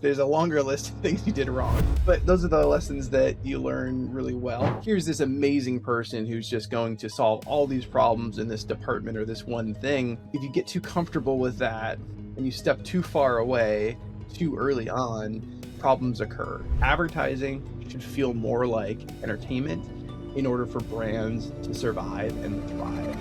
there's a longer list of things you did wrong, but those are the lessons that you learn really well. Here's this amazing person who's just going to solve all these problems in this department or this one thing. If you get too comfortable with that and you step too far away too early on, problems occur. Advertising should feel more like entertainment in order for brands to survive and thrive.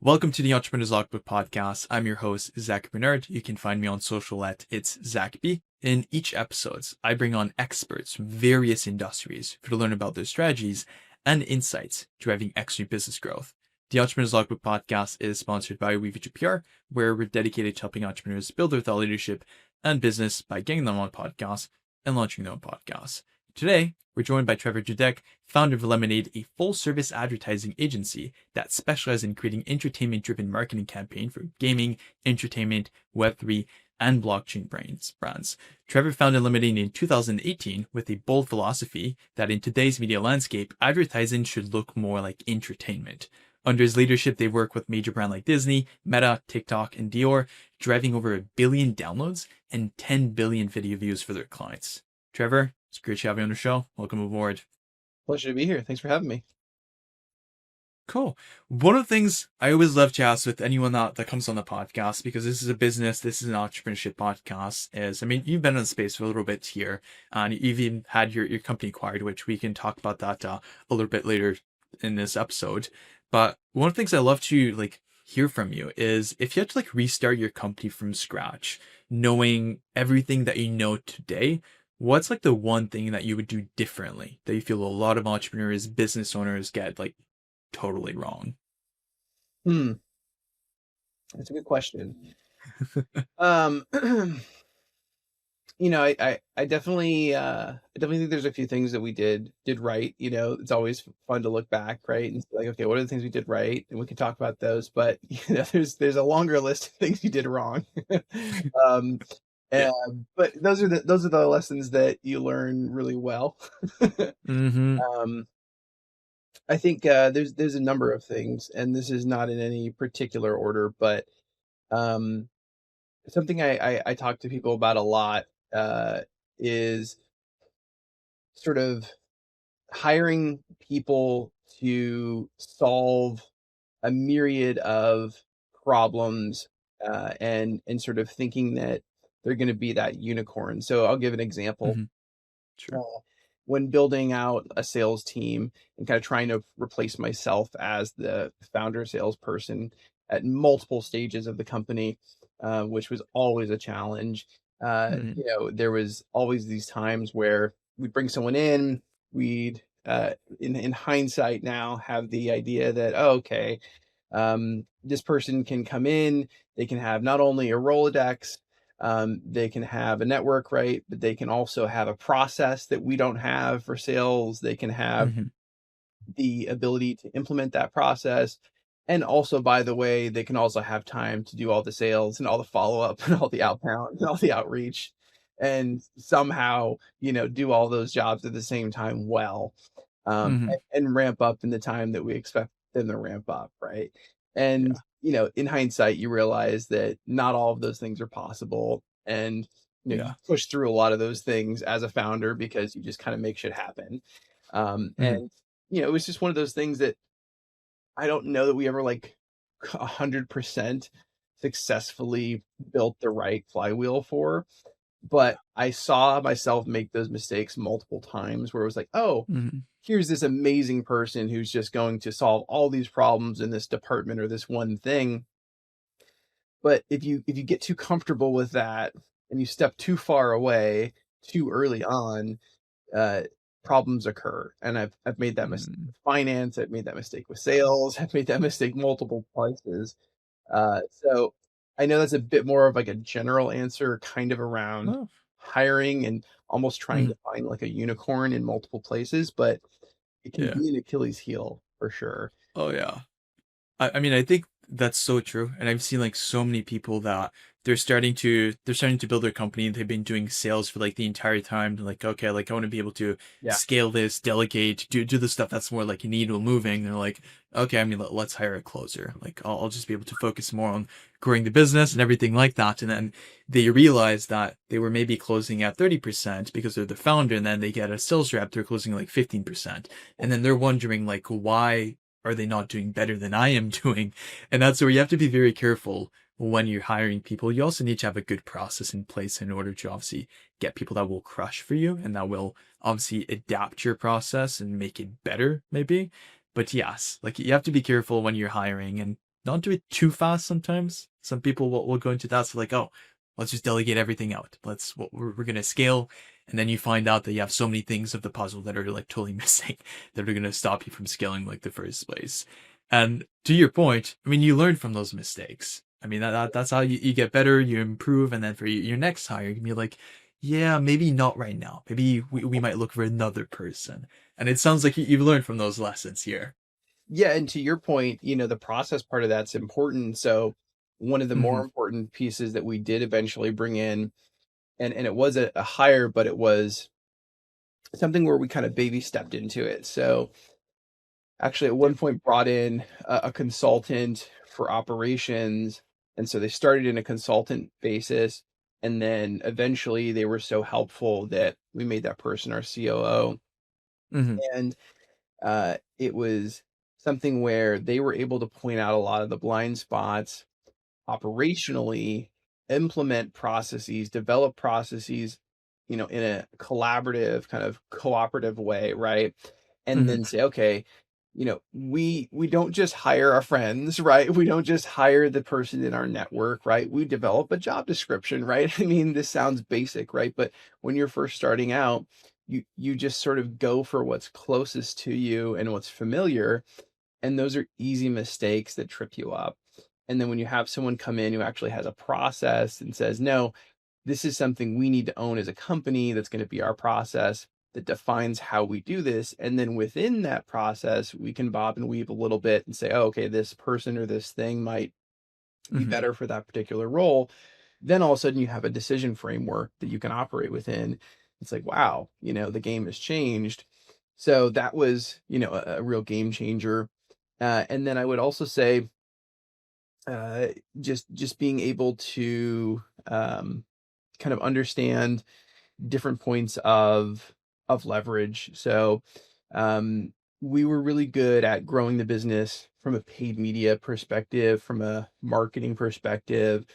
Welcome to the Entrepreneur's Logbook podcast. I'm your host, Zachary Bernard. You can find me on social at It's Zachby. In each episode, I bring on experts from various industries to learn about their strategies and insights driving extra business growth. The Entrepreneur's Logbook podcast is sponsored by Repeatable PR, where we're dedicated to helping entrepreneurs build their thought leadership and business by getting them on podcasts and launching their own podcasts. Today, we're joined by Trevor Dudeck, founder of Lemonade, a full-service advertising agency that specializes in creating entertainment-driven marketing campaigns for gaming, entertainment, Web3, and blockchain brands. Trevor founded Lemonade in 2018 with a bold philosophy that in today's media landscape, advertising should look more like entertainment. Under his leadership, they work with major brands like Disney, Meta, TikTok, and Dior, driving over 1 billion downloads and 10 billion video views for their clients. Trevor, it's great to have you on the show. Welcome aboard. Pleasure to be here. Thanks for having me. Cool. One of the things I always love to ask with anyone that comes on the podcast, because this is a business, this is an entrepreneurship podcast, is, you've been in the space for a little bit here, and you've even had your company acquired, which we can talk about that a little bit later in this episode. But one of the things I love to hear from you is if you had to restart your company from scratch, knowing everything that you know today, what's the one thing that you would do differently that you feel a lot of entrepreneurs, business owners get totally wrong? That's a good question. I definitely think there's a few things that we did right. It's always fun to look back, right? And say, okay, what are the things we did right? And we can talk about those, but there's a longer list of things you did wrong. Yeah. But those are the lessons that you learn really well. Mm-hmm. I think there's a number of things, and this is not in any particular order, but something I talk to people about a lot is sort of hiring people to solve a myriad of problems, and sort of thinking that they're going to be that unicorn. So I'll give an example. Mm-hmm. Sure. When building out a sales team and kind of trying to replace myself as the founder salesperson at multiple stages of the company, which was always a challenge. Mm-hmm. There was always these times where we'd bring someone in, we'd in hindsight now have the idea that, oh, okay, this person can come in, they can have not only a Rolodex, they can have a network, right? But they can also have a process that we don't have for sales. They can have Mm-hmm. the ability to implement that process. And also, by the way, they can also have time to do all the sales and all the follow-up and all the outbound and all the outreach, and somehow, do all those jobs at the same time well, Mm-hmm. and ramp up in the time that we expect them to ramp up, right? And, Yeah. in hindsight, you realize that not all of those things are possible. And, you Yeah. push through a lot of those things as a founder because you just kind of make shit happen. Mm-hmm. And, it was just one of those things that I don't know that we ever 100% successfully built the right flywheel for, but I saw myself make those mistakes multiple times where it was like, oh, Mm-hmm. here's this amazing person who's just going to solve all these problems in this department or this one thing. But if you get too comfortable with that and you step too far away too early on, uh, problems occur. And I've made that mistake Mm-hmm. with finance. I've made that mistake with sales. I've made that mistake multiple places. So I know that's a bit more of a general answer, kind of around Oh. hiring and almost trying Mm-hmm. to find a unicorn in multiple places, but it can Yeah. be an Achilles heel for sure. Oh yeah. I think that's so true. And I've seen so many people that they're starting to build their company. They've been doing sales for like the entire time. They're like, okay, like I want to be able to Yeah. scale this, delegate, do the stuff that's more like needle moving. They're like, okay, I mean, let's hire a closer. Like I'll just be able to focus more on growing the business and everything like that. And then they realize that they were maybe closing at 30% because they're the founder, and then they get a sales rep, they're closing like 15%. And then they're wondering like, why are they not doing better than I am doing? And that's where you have to be very careful when you're hiring people. You also need to have a good process in place in order to obviously get people that will crush for you and that will obviously adapt your process and make it better, maybe. But yes, like you have to be careful when you're hiring and not do it too fast sometimes. Some people will go into that. So like, oh, let's just delegate everything out. We're going to scale. And then you find out that you have so many things of the puzzle that are like totally missing that are going to stop you from scaling like the first place. And to your point, I mean, you learn from those mistakes. I mean, that's how you get better, you improve. And then for your next hire, you can be like, yeah, maybe not right now. Maybe we might look for another person. And it sounds like you've learned from those lessons here. Yeah, and to your point, the process part of that's important. So one of the more Hmm. important pieces that we did eventually bring in, and it was a hire, but it was something where we kind of baby stepped into it. So actually at one point brought in a consultant for operations, and so they started in a consultant basis, and then eventually they were so helpful that we made that person our COO. Hmm. And it was something where they were able to point out a lot of the blind spots operationally, implement processes, develop processes, in a collaborative, kind of cooperative way, right? And Hmm. then say, okay, we don't just hire our friends, right? We don't just hire the person in our network, right? We develop a job description, right? I mean, this sounds basic, right? But when you're first starting out, you just sort of go for what's closest to you and what's familiar, and those are easy mistakes that trip you up. And then when you have someone come in who actually has a process and says, no, this is something we need to own as a company, that's going to be our process that defines how we do this. And then within that process, we can bob and weave a little bit and say, oh, okay, this person or this thing might be Hmm. better for that particular role. Then all of a sudden you have a decision framework that you can operate within. It's like, wow, the game has changed. So that was, a real game changer. And then I would also say, uh, just being able to kind of understand different points of leverage. So um, we were really good at growing the business from a paid media perspective, from a marketing perspective,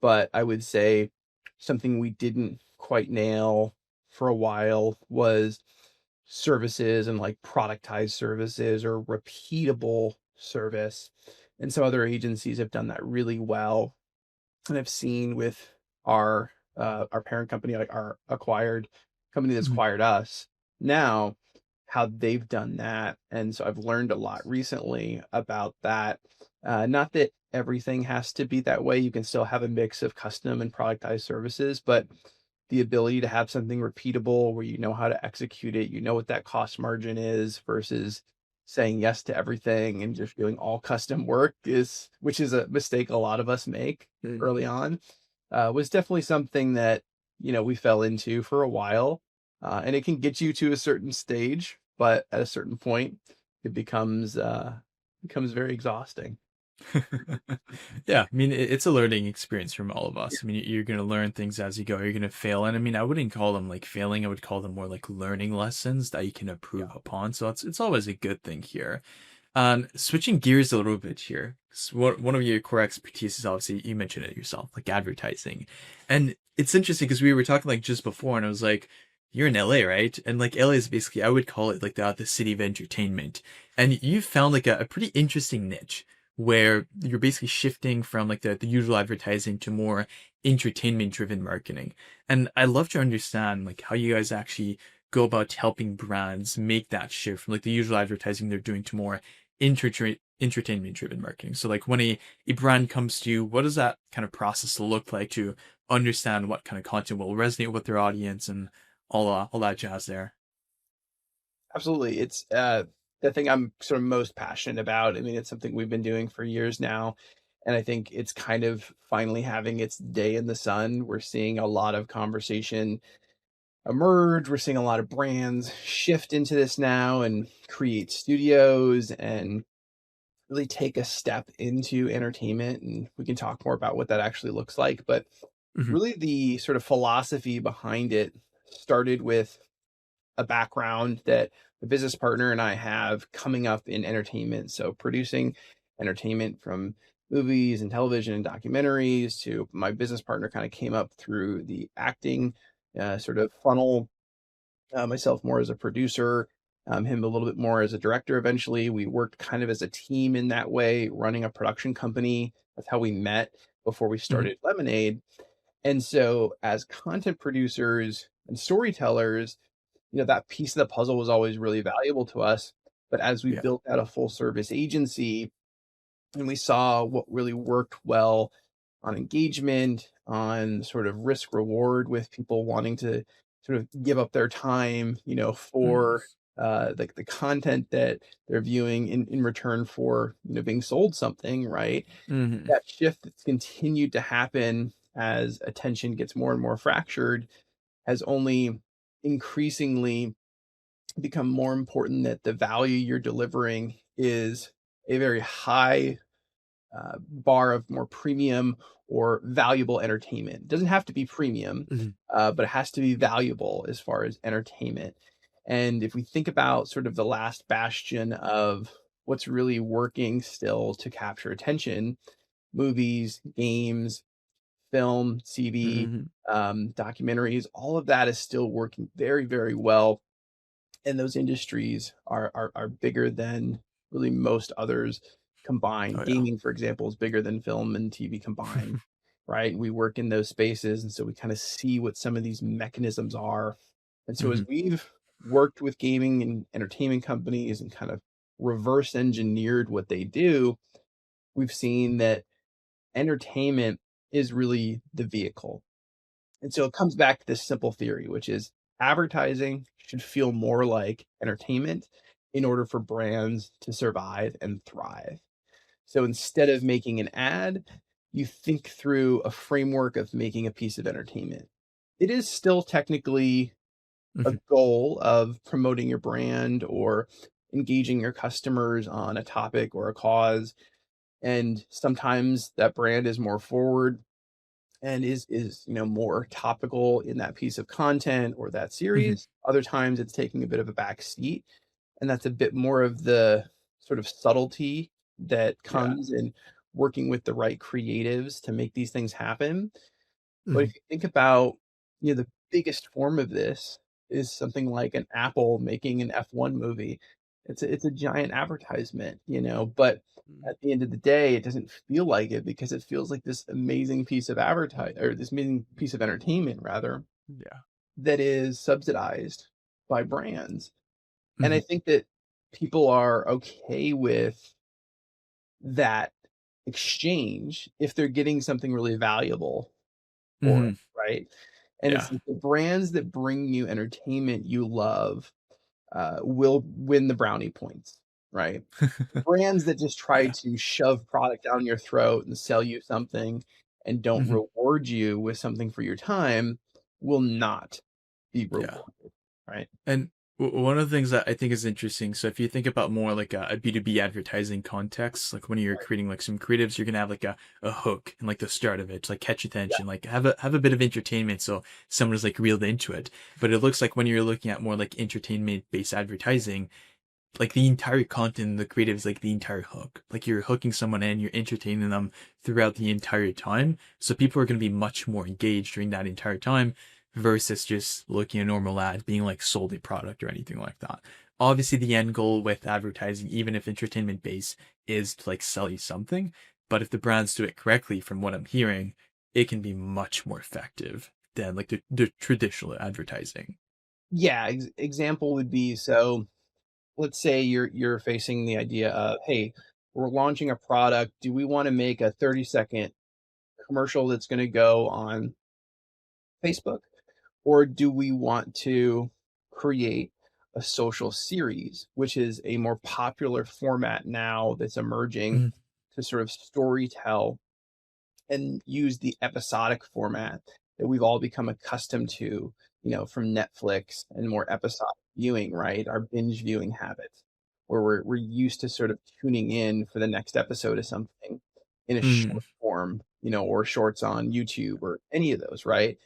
but I would say something we didn't quite nail for a while was services and like productized services or repeatable service. And some other agencies have done that really well. And I've seen with our parent company, like our acquired company that's Hmm. acquired us now, how they've done that. And so I've learned a lot recently about that. Not that everything has to be that way. You can still have a mix of custom and productized services, but the ability to have something repeatable where you know how to execute it, you know what that cost margin is versus saying yes to everything and just doing all custom work, is which is a mistake a lot of us make early on, was definitely something that, we fell into for a while. And it can get you to a certain stage, but at a certain point, it becomes very exhausting. Yeah, I mean, it's a learning experience from all of us. I mean, you're going to learn things as you go. You're going to fail. And I mean, I wouldn't call them like failing. I would call them more like learning lessons that you can Yeah, improve upon. So it's always a good thing here. Switching gears a little bit here. One of your core expertise is obviously, you mentioned it yourself, like advertising. And it's interesting because we were talking like just before, and I was like, you're in LA, right? And like LA is basically, I would call it like the city of entertainment. And you found like a pretty interesting niche where you're basically shifting from like the usual advertising to more entertainment driven marketing. And I love to understand like how you guys actually go about helping brands make that shift from like the usual advertising they're doing to more entertainment driven marketing. So like when a brand comes to you, what does that kind of process look like to understand what kind of content will resonate with their audience and all that jazz there? absolutely. It's the thing I'm sort of most passionate about. I mean, it's something we've been doing for years now. And I think it's kind of finally having its day in the sun. We're seeing a lot of conversation emerge. We're seeing a lot of brands shift into this now and create studios and really take a step into entertainment. And we can talk more about what that actually looks like. But Mhm. really, the sort of philosophy behind it started with a background that a business partner and I have coming up in entertainment. So, producing entertainment from movies and television and documentaries to my business partner kind of came up through the acting sort of funnel, myself more as a producer, him a little bit more as a director eventually. We worked kind of as a team in that way, running a production company. That's how we met before we Mhm. started Lemonade. And so, as content producers and storytellers, that piece of the puzzle was always really valuable to us. But as we Yeah. built out a full service agency and we saw what really worked well on engagement, on sort of risk reward with people wanting to sort of give up their time, Mm. for the content that they're viewing in return for, being sold something, right? Mhm. That shift that's continued to happen as attention gets more and more fractured has only increasingly become more important, that the value you're delivering is a very high bar of more premium or valuable entertainment. It doesn't have to be premium, Mhm. but it has to be valuable as far as entertainment. And if we think about sort of the last bastion of what's really working still to capture attention, movies, games, film, TV, Mhm. documentaries, all of that is still working very, very well, and those industries are bigger than really most others Oh, combined. yeah. Gaming, for example, is bigger than film and TV combined, right? We work in those spaces, and so we kind of see what some of these mechanisms are. And so as Mhm. we've worked with gaming and entertainment companies and kind of reverse engineered what they do, we've seen that entertainment is really the vehicle. And so it comes back to this simple theory, which is advertising should feel more like entertainment in order for brands to survive and thrive. So instead of making an ad, you think through a framework of making a piece of entertainment. It is still technically a Mhm. goal of promoting your brand or engaging your customers on a topic or a cause. And sometimes that brand is more forward and is more topical in that piece of content or that Mhm. series. Other times it's taking a bit of a back seat, and that's a bit more of the sort of subtlety that Yeah. comes in working with the right creatives to make these things happen. But Mhm. if you think about, the biggest form of this is something like an Apple making an F1 movie. It's a giant advertisement, but Mm. at the end of the day, it doesn't feel like it because it feels like this amazing piece of or this amazing piece of entertainment rather, Yeah. that is subsidized by brands. And I Mhm. think that people are okay with that exchange if they're getting something really valuable for Mhm. it, right? And Yeah. it's like the brands that bring you entertainment you love, will win the brownie points, right? The brands that just try Yeah. to shove product down your throat and sell you something and don't Mhm. reward you with something for your time will not be Yeah. rewarded, right? And one of the things that I think is interesting, so if you think about more like a B2B advertising context, like when you're Right. creating like some creatives, you're gonna have like a hook and like the start of it to like catch Yeah. attention, like have a bit of entertainment so someone is like reeled into it. But it looks like when you're looking at more like entertainment based advertising, like the entire content, the creative is like the entire hook. Like you're hooking someone in, you're entertaining them throughout the entire time. So people are going to be much more engaged during that entire time versus just looking at a normal ad being like sold a product or anything like that. Obviously, the end goal with advertising, even if entertainment based, is to like sell you something. But if the brands do it correctly, from what I'm hearing, it can be much more effective than like the traditional advertising. Yeah, example would be, so let's say you're facing the idea of, hey, we're launching a product. Do we want to make a 30-second commercial that's going to go on Facebook? Or do we want to create a social series, which is a more popular format now that's emerging to sort of story tell and use the episodic format that we've all become accustomed to, from Netflix and more episodic viewing, right? Our binge viewing habits, where we're used to sort of tuning in for the next episode of something in a Mhm. short form, or shorts on YouTube or any of those, right?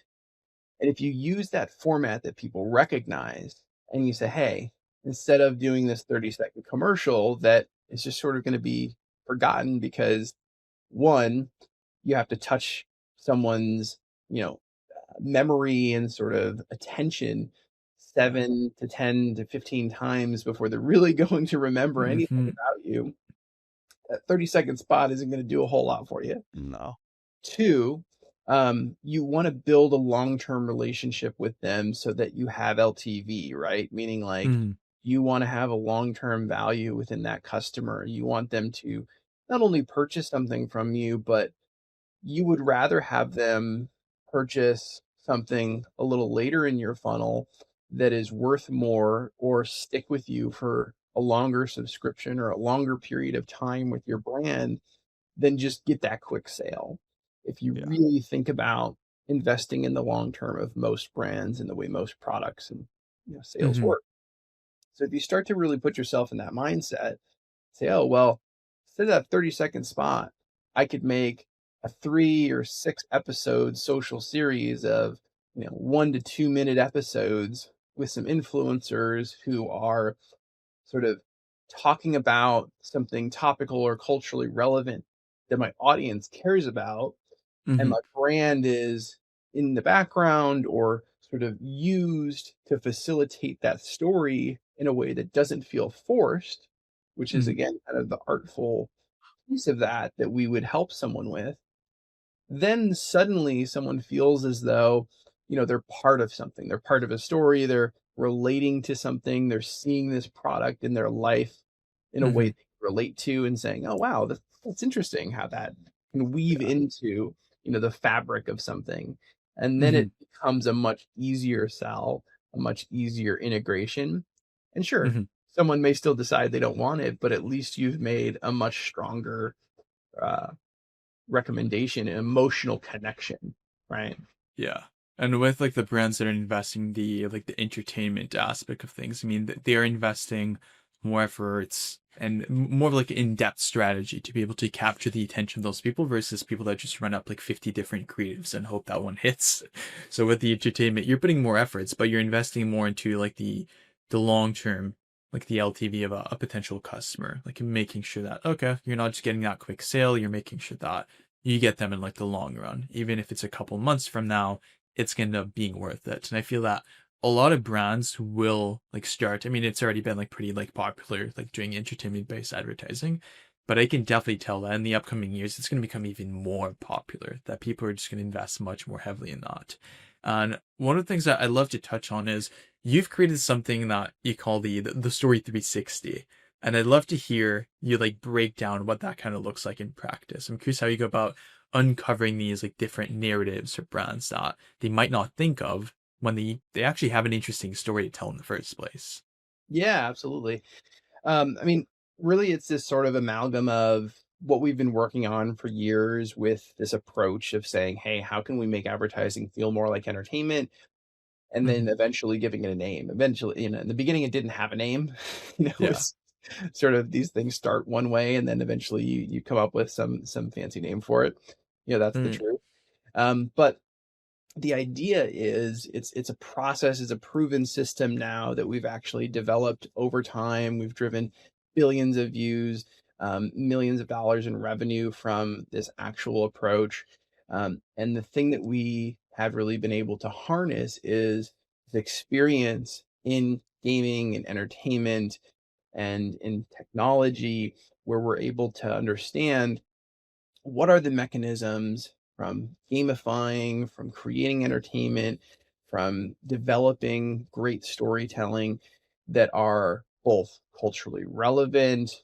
And if you use that format that people recognize and you say, hey, instead of doing this 30-second commercial that is just sort of going to be forgotten because one, you have to touch someone's, memory and sort of attention Yeah. 7 to 10 to 15 times before they're really going to remember anything Mhm. about you. That 30-second spot isn't going to do a whole lot for you. No. Two, you want to build a long-term relationship with them so that you have LTV, right? Meaning like Mhm. you want to have a long-term value within that customer. You want them to not only purchase something from you, but you would rather have them purchase something a little later in your funnel that is worth more or stick with you for a longer subscription or a longer period of time with your brand than just get that quick sale. If you Yeah. really think about investing in the long term of most brands and the way most products and sales Mhm. work. So if you start to really put yourself in that mindset, say, oh, well, instead of that 30-second spot, I could make a 3 or 6 episode social series of, 1 to 2 minute episodes with some influencers who are sort of talking about something topical or culturally relevant that my audience cares about, and Mhm. my brand is in the background or sort of used to facilitate that story in a way that doesn't feel forced, which is Mhm. again kind of the artful piece of that we would help someone with, then suddenly someone feels as though, they're part of something. They're part of a story. They're relating to something. They're seeing this product in their life in a way Mhm. they relate to and saying, oh, wow, that's interesting how that can weave Yeah. into, the fabric of something. And then it Mhm. becomes a much easier sell, a much easier integration. And sure, Mhm. someone may still decide they don't want it, but at least you've made a much stronger uh, recommendation and emotional connection, right? Yeah. And with like the brands that are investing the entertainment aspect of things, I mean they're investing more efforts and more of like in-depth strategy to be able to capture the attention of those people versus people that just run up like 50 different creatives and hope that one hits. So with the entertainment, you're putting more efforts, but you're investing more into like the long term, like the LTV of a potential customer, like making sure that okay, you're not just getting that quick sale, you're making sure that you get them in like the long run. Even if it's a couple months from now, it's going to end up being worth it. And I feel that a lot of brands will like start. I mean, it's already been like pretty like popular, like doing entertainment based advertising, but I can definitely tell that in the upcoming years, it's going to become even more popular, that people are just going to invest much more heavily in that. And one of the things that I love to touch on is you've created something that you call the story 360. And I'd love to hear you like break down what that kind of looks like in practice. I'm curious how you go about uncovering these like different narratives or brands that they might not think of when they actually have an interesting story to tell in the first place. Yeah, absolutely. I mean, really, it's this sort of amalgam of what we've been working on for years with this approach of saying, hey, how can we make advertising feel more like entertainment? And then Hmm. eventually giving it a name. Eventually, in the beginning, it didn't have a name. Yeah. It's sort of these things start one way, and then eventually you come up with some fancy name for it. That's the Mm, truth. But the idea is it's a process, it's a proven system now that we've actually developed over time. We've driven billions of views, millions of dollars in revenue from this actual approach. And the thing that we have really been able to harness is the experience in gaming and entertainment and in technology, where we're able to understand what are the mechanisms from gamifying, from creating entertainment, from developing great storytelling that are both culturally relevant,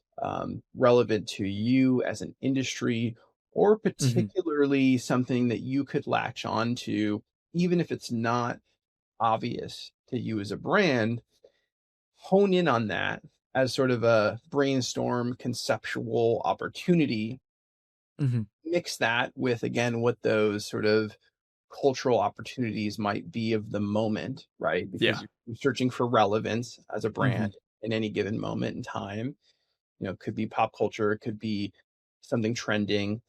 relevant to you as an industry, or hmm. particularly something that you could latch on to, even if it's not obvious to you as a brand. Hone in on that as sort of a brainstorm conceptual opportunity Mhm. Mix that with, again, what those sort of cultural opportunities might be of the moment, right? Because Yeah. you're searching for relevance as a brand Mhm. in any given moment in time. It could be pop culture, it could be something trending.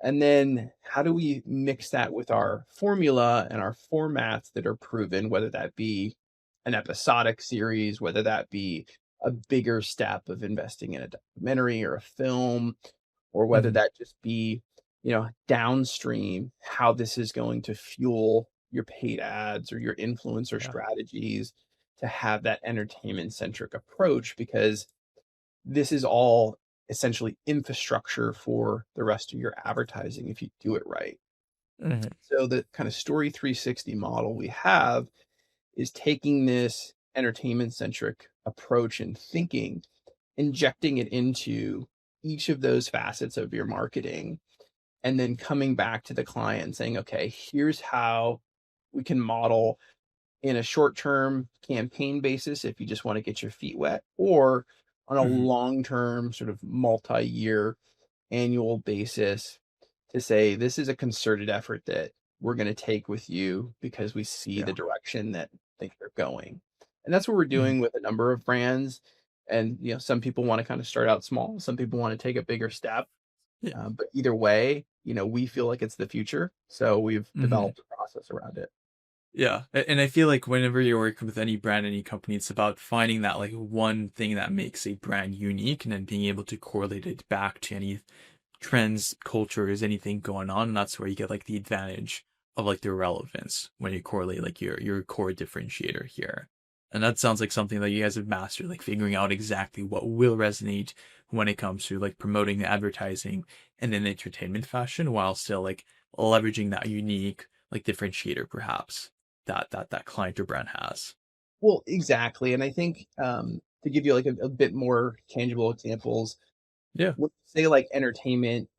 And then how do we mix that with our formula and our formats that are proven, whether that be an episodic series, whether that be a bigger step of investing in a documentary or a film, or whether Mhm. that just be, downstream, how this is going to fuel your paid ads or your influencer Yeah. strategies to have that entertainment centric approach, because this is all essentially infrastructure for the rest of your advertising if you do it right. Mhm. So the kind of story 360 model we have is taking this entertainment centric approach and thinking, injecting it into each of those facets of your marketing, and then coming back to the client and saying, okay, here's how we can model in a short term campaign basis if you just want to get your feet wet, or on a Mhm. long term, sort of multi year annual basis, to say, this is a concerted effort that we're going to take with you because we see the Yeah. direction that things are going. And that's what we're Mhm. doing with a number of brands. And, some people want to kind of start out small, some people want to take a bigger step. Yeah. But either way, we feel like it's the future. So we've Mhm. developed a process around it. Yeah, and I feel like whenever you're working with any brand, any company, it's about finding that like one thing that makes a brand unique, and then being able to correlate it back to any trends, cultures, anything going on. And that's where you get like the advantage of like the relevance when you correlate like your core differentiator here. And that sounds like something that you guys have mastered, like figuring out exactly what will resonate when it comes to like promoting the advertising and in entertainment fashion, while still like leveraging that unique like differentiator perhaps that client or brand has. Well, exactly. And I think, to give you like a bit more tangible examples, Yeah. let's say like entertainment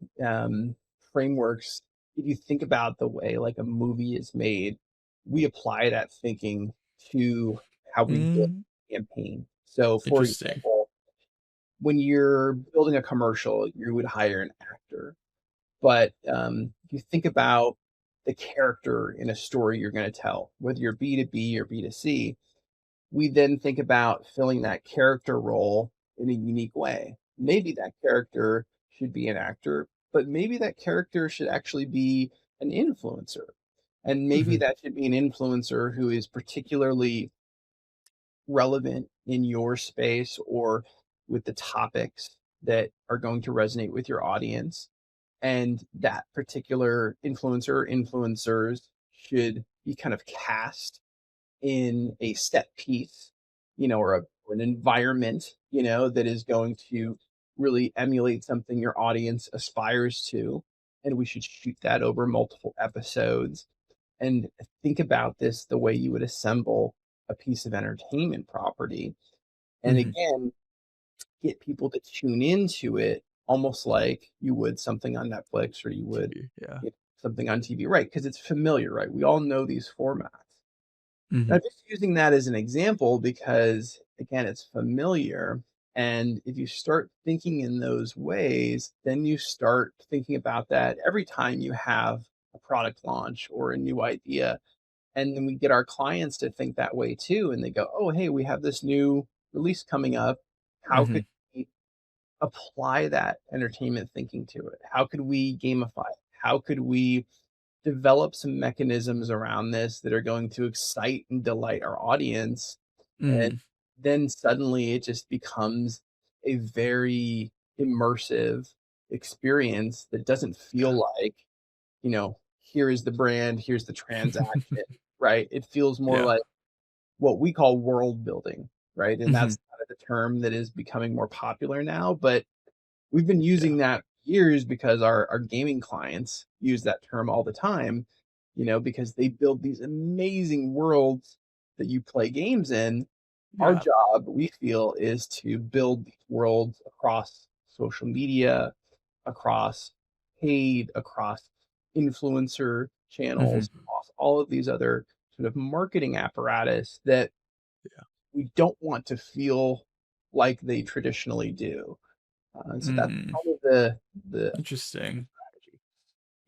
frameworks, if you think about the way like a movie is made, we apply that thinking to how we build Mm, a campaign. So, for interesting. example, when you're building a commercial, you would hire an actor. But if you think about the character in a story you're going to tell, whether you're B2B or B2C, we then think about filling that character role in a unique way. Maybe that character should be an actor, but maybe that character should actually be an influencer. And maybe Mhm. that should be an influencer who is particularly relevant in your space or with the topics that are going to resonate with your audience. And that particular influencer or influencers should be kind of cast in a set piece, or an environment, that is going to really emulate something your audience aspires to. And we should shoot that over multiple episodes and think about this the way you would assemble a piece of entertainment property. And Mhm. again, get people to tune into it almost like you would something on Netflix or you would TV, yeah. something on TV, right? Because it's familiar, right? We all know these formats. Mhm. Now, just using that as an example because, again, it's familiar. And if you start thinking in those ways, then you start thinking about that every time you have a product launch or a new idea. And then we get our clients to think that way too. And they go, oh, hey, we have this new release coming up. How could Mhm. we apply that entertainment thinking to it? How could we gamify it? How could we develop some mechanisms around this that are going to excite and delight our audience? And Mm. then suddenly it just becomes a very immersive experience that doesn't feel like, here is the brand, here's the transaction, right? It feels more Yeah. like what we call world building, right? And Mhm. that's kind of the term that is becoming more popular now. But we've been Yeah. using that for years because our gaming clients use that term all the time, because they build these amazing worlds that you play games in. Our Yeah. job, we feel, is to build these worlds across social media, across paid, across influencer channels, Mhm. across all of these other sort of marketing apparatus that Yeah. we don't want to feel like they traditionally do. So that's Mm. kind of the Interesting.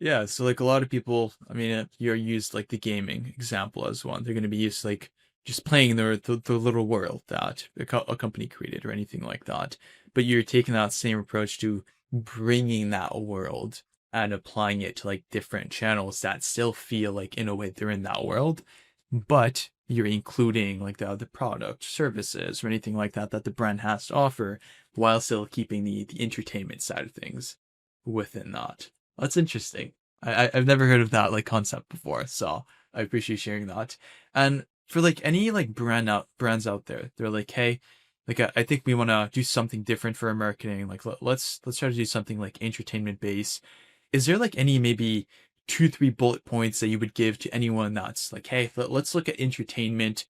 Yeah, so like a lot of people, I mean, you're used like the gaming example as one. They're going to be used to, like just playing the little world that a company created or anything like that. But you're taking that same approach to bringing that world and applying it to like different channels that still feel like in a way they're in that world, but you're including like the product, services, or anything like that that the brand has to offer, while still keeping the entertainment side of things within that. That's interesting. I've never heard of that like concept before, so I appreciate sharing that. And for like any like brands out there, they're like, hey, like I think we want to do something different for our marketing. Like let's try to do something like entertainment based. Is there like any maybe 2, 3 bullet points that you would give to anyone that's like, hey, let's look at entertainment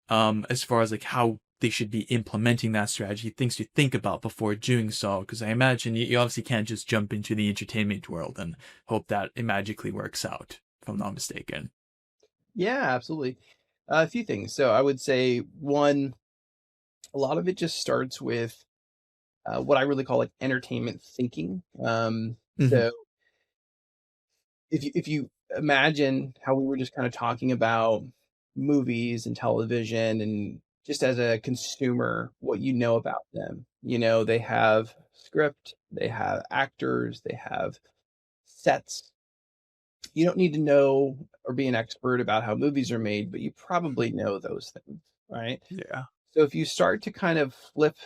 as far as like how they should be implementing that strategy, things to think about before doing so? Because I imagine you obviously can't just jump into the entertainment world and hope that it magically works out, if I'm not mistaken. Yeah, absolutely. A few things. So I would say one, a lot of it just starts with what I really call like entertainment thinking. Hmm. So if you imagine how we were just kind of talking about movies and television and just as a consumer, what you know about them, they have script, they have actors, they have sets. You don't need to know or be an expert about how movies are made, but you probably know those things, right? Yeah. So if you start to kind of flip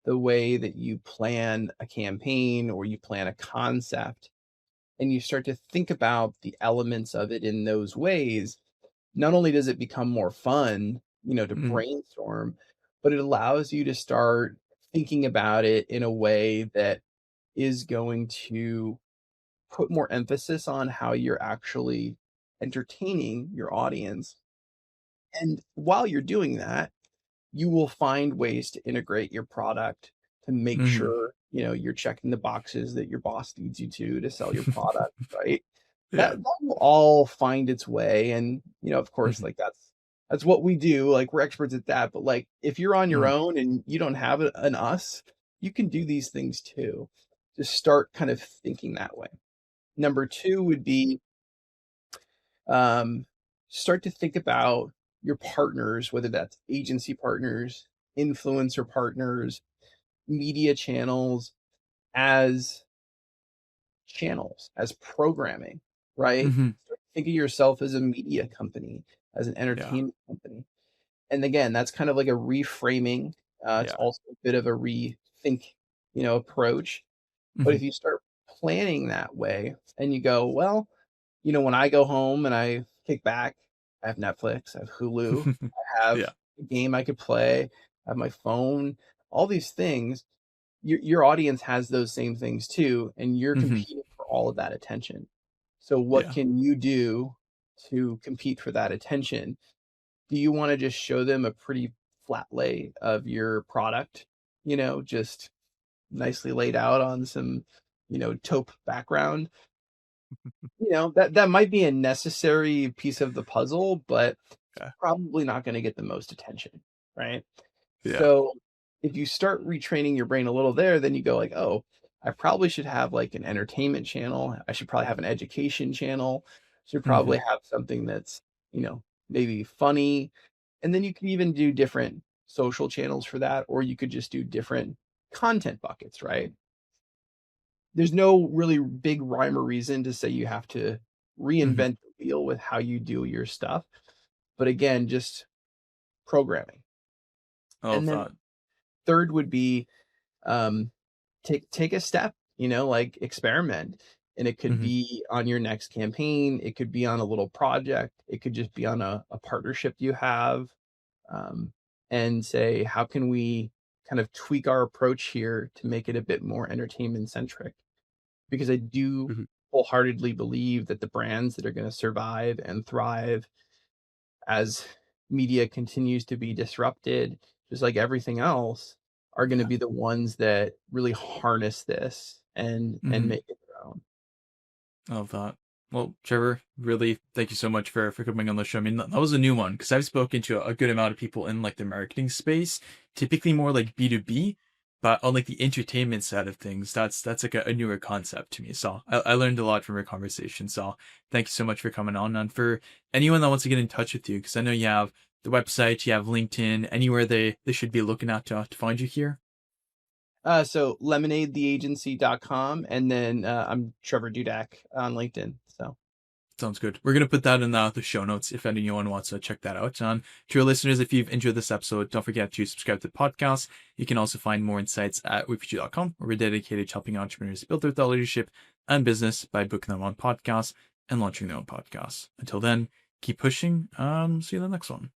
the way that you plan a campaign or you plan a concept and you start to think about the elements of it in those ways, not only does it become more fun, to Hmm. brainstorm, but it allows you to start thinking about it in a way that is going to put more emphasis on how you're actually entertaining your audience. And while you're doing that, you will find ways to integrate your product to make Hmm. sure, you're checking the boxes that your boss needs you to sell your product, right? That Yeah. that will all find its way, and, of course, Hmm. like, that's what we do, like, we're experts at that, but, like, if you're on your Hmm. own and you don't have an us, you can do these things too. Just start kind of thinking that way. Number 2 would be, um, start to think about your partners, whether that's agency partners, influencer partners, media channels, as channels, as programming, right? Hmm. Start to think of yourself as a media company, as an Yeah. entertainment company. And again, that's kind of like a reframing. It's Yeah. also a bit of a rethink, approach. But Hmm. if you start planning that way and you go, well, when I go home and I kick back, I have Netflix, I have Hulu, I have Yeah. a game I could play, I have my phone, all these things. Your audience has those same things too, and you're Hmm. competing for all of that attention. So what Yeah. can you do to compete for that attention? Do you want to just show them a pretty flat lay of your product, just nicely laid out on some, taupe background? That might be a necessary piece of the puzzle, but it's Yeah. probably not gonna get the most attention, right? Yeah. So, if you start retraining your brain a little there, then you go like, "Oh, I probably should have, like, an entertainment channel. I should probably have an education channel. Should Hmm. probably have something that's, maybe funny." And then you could even do different social channels for that, or you could just do different content buckets, right? There's no really big rhyme or reason to say you have to Hmm. reinvent the wheel with how you do your stuff, but again, just programming. I love And then that. third would be, um, take a step, like experiment, and it could Hmm. be on your next campaign, it could be on a little project, it could just be on a partnership you have, um, and say, "How can we kind of tweak our approach here to make it a bit more entertainment centric?" Because I do Hmm. wholeheartedly believe that the brands that are gonna survive and thrive as media continues to be disrupted, just like everything else, are gonna Yeah. be the ones that really harness this and Hmm. make it their own. I love that. Well, Trevor, really, thank you so much for coming on the show. I mean, that was a new one because I've spoken to a good amount of people in like the marketing space, typically more like B2B. But on like the entertainment side of things, that's like a newer concept to me. So I learned a lot from our conversation. So thank you so much for coming on. And for anyone that wants to get in touch with you, because I know you have the website, you have LinkedIn, anywhere they should be looking at to find you here. So lemonadetheagency.com, and then I'm Trevor Dudeck on LinkedIn. So Sounds good. We're going to put that in the show notes if anyone wants to check that out. And to our listeners, if you've enjoyed this episode, don't forget to subscribe to the podcast. You can also find more insights at repeatable.com, where we're dedicated to helping entrepreneurs build their thought leadership and business by booking them on podcasts and launching their own podcasts. Until then, keep pushing. See you in the next one.